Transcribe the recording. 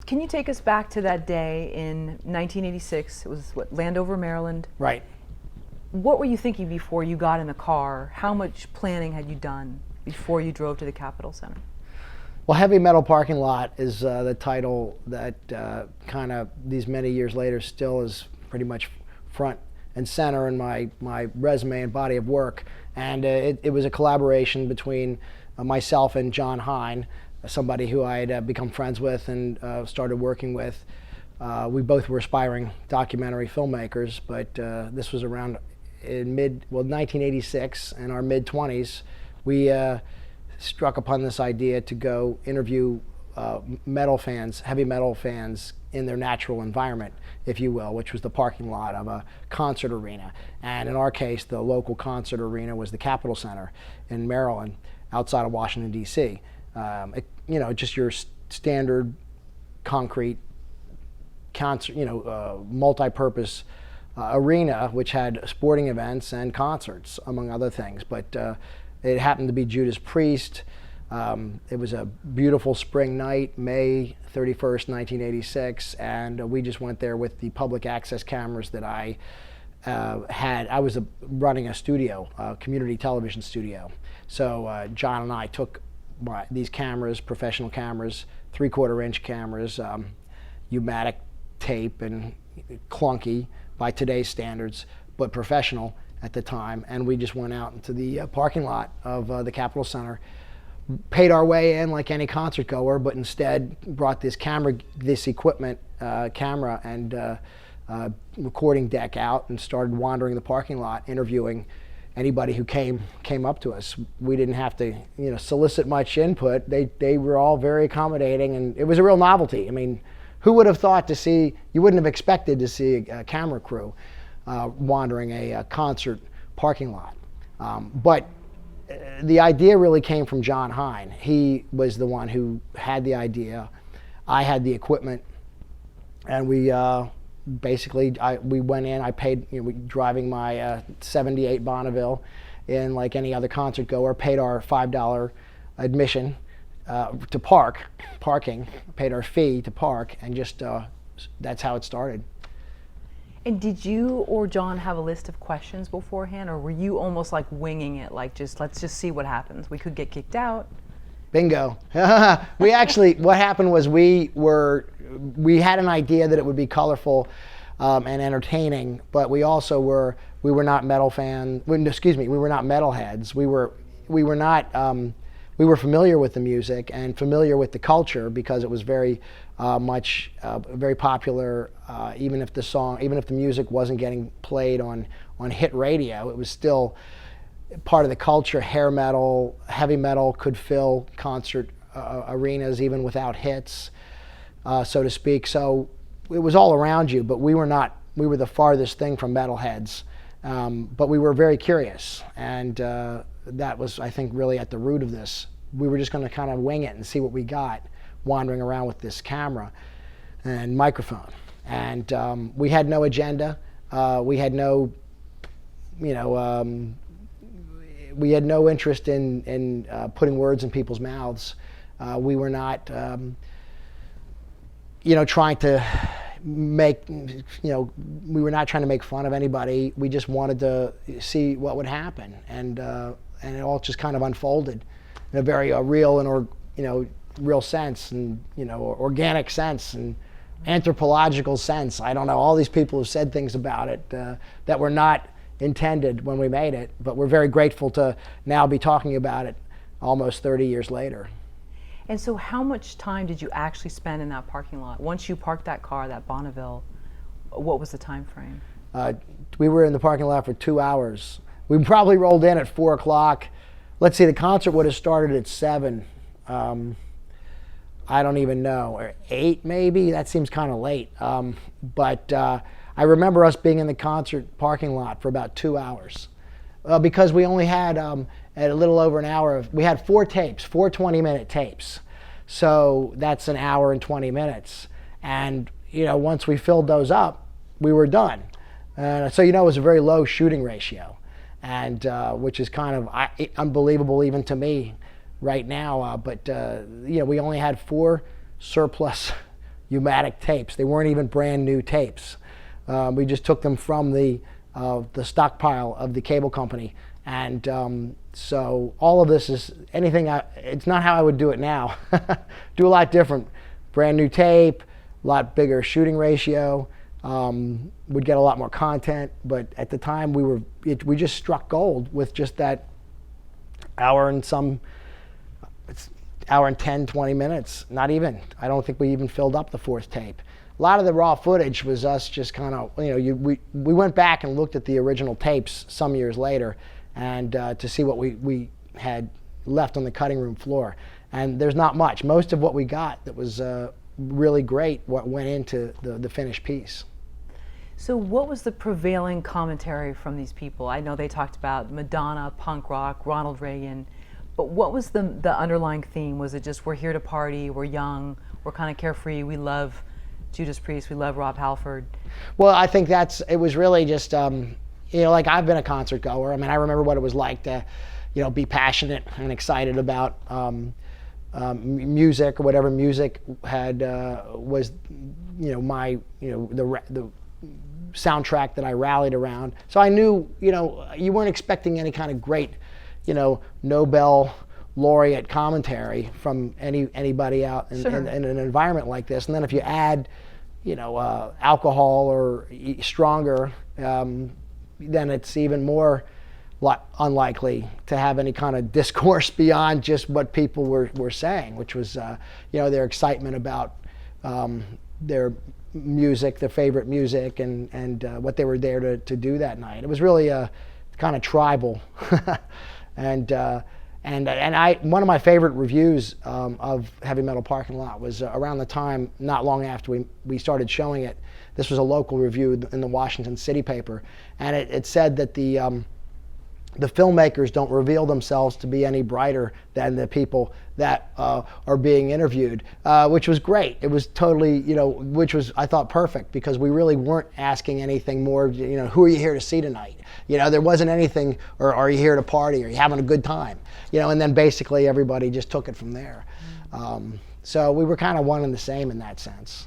Can you take us back to that day in 1986? It was what, Landover, Maryland? Right. What were you thinking before you got in the car? How much planning had you done before you drove to the Capitol Center? Well, Heavy Metal Parking Lot is the title that kind of these many years later still is pretty much front and center in my resume and body of work. And it was a collaboration between myself and John Hine, somebody who I had become friends with and started working with. We both were aspiring documentary filmmakers, but this was around in 1986, in our mid-20s. We struck upon this idea to go interview metal fans, heavy metal fans, in their natural environment, if you will, which was the parking lot of a concert arena. And in our case, the local concert arena was the Capitol Center in Maryland, outside of Washington, D.C. Just your standard concrete concert, multi-purpose arena, which had sporting events and concerts, among other things. But it happened to be Judas Priest. It was a beautiful spring night, May 31st, 1986, and we just went there with the public access cameras that I had. I was running a studio, a community television studio. So John and I took these cameras, professional cameras, 3/4-inch cameras, U-matic tape and clunky by today's standards, but professional at the time, and we just went out into the parking lot of the Capitol Center, paid our way in like any concert goer, but instead brought this equipment, camera and recording deck out and started wandering the parking lot, interviewing anybody who came up to us. We didn't have to solicit much input. They were all very accommodating, and it was a real novelty. I mean, who would have thought you wouldn't have expected to see a camera crew wandering a concert parking lot. But the idea really came from John Hine. He was the one who had the idea. I had the equipment, and we we went in. I paid, driving my '78 Bonneville in like any other concert goer, paid our $5 admission to parking, paid our fee to park, and just that's how it started. And did you or John have a list of questions beforehand, or were you almost like winging it, like let's just see what happens? We could get kicked out. Bingo. We actually, what happened was we had an idea that it would be colorful and entertaining, but we also were not metal fans. Excuse me, we were not metalheads. We were familiar with the music and familiar with the culture because it was very very popular. Even if the music wasn't getting played on hit radio, it was still part of the culture. Hair metal, heavy metal could fill concert arenas even without hits, so to speak. So it was all around you, but we were the farthest thing from metalheads. But we were very curious, and that was, I think, really at the root of this. We were just going to kind of wing it and see what we got, wandering around with this camera and microphone. And we had no agenda. We had no, we had no interest in putting words in people's mouths. We were not, trying to we were not trying to make fun of anybody. We just wanted to see what would happen, and it all just kind of unfolded in a very real and real sense, and organic sense, and anthropological sense. I don't know. All these people have said things about it that were not intended when we made it, but we're very grateful to now be talking about it almost 30 years later. And so how much time did you actually spend in that parking lot? Once you parked that car, that Bonneville, what was the time frame? We were in the parking lot for 2 hours. We probably rolled in at 4 o'clock. Let's see, the concert would have started at 7. I don't even know, or 8 maybe? That seems kind of late. But I remember us being in the concert parking lot for about 2 hours. Because we only had a little over an hour we had 4 tapes, 4 20-minute tapes. So that's an hour and 20 minutes. And once we filled those up, we were done. So it was a very low shooting ratio, and which is kind of unbelievable even to me right now. But we only had 4 surplus U-matic tapes. They weren't even brand new tapes. We just took them from the stockpile of the cable company. And so all of this is it's not how I would do it now. Do a lot different. Brand new tape, a lot bigger shooting ratio, would get a lot more content. But at the time, we just struck gold with just that hour and 10, 20 minutes. Not even. I don't think we even filled up the fourth tape. A lot of the raw footage was us just kind of, we went back and looked at the original tapes some years later, and to see what we had left on the cutting room floor. And there's not much. Most of what we got that was really great what went into the finished piece. So what was the prevailing commentary from these people? I know they talked about Madonna, punk rock, Ronald Reagan, but what was the underlying theme? Was it just, we're here to party, we're young, we're kind of carefree, we love Judas Priest, we love Rob Halford? Well, I think it was really just, like I've been a concert goer. I mean, I remember what it was like to, be passionate and excited about music or whatever music was, the soundtrack that I rallied around. So I knew, you weren't expecting any kind of great, Nobel laureate commentary from anybody out in an environment like this. And then if you add, alcohol or stronger, then it's even more unlikely to have any kind of discourse beyond just what people were saying, which was, their excitement about their music, their favorite music, and what they were there to do that night. It was really kind of tribal. And one of my favorite reviews of Heavy Metal Parking Lot was around the time, not long after we started showing it. This was a local review in the Washington City paper, and it said that the filmmakers don't reveal themselves to be any brighter than the people that are being interviewed, which was great. It was totally, which was, I thought, perfect, because we really weren't asking anything more, who are you here to see tonight? There wasn't anything, or are you here to party? Are you having a good time? And then basically everybody just took it from there. So we were kind of one and the same in that sense.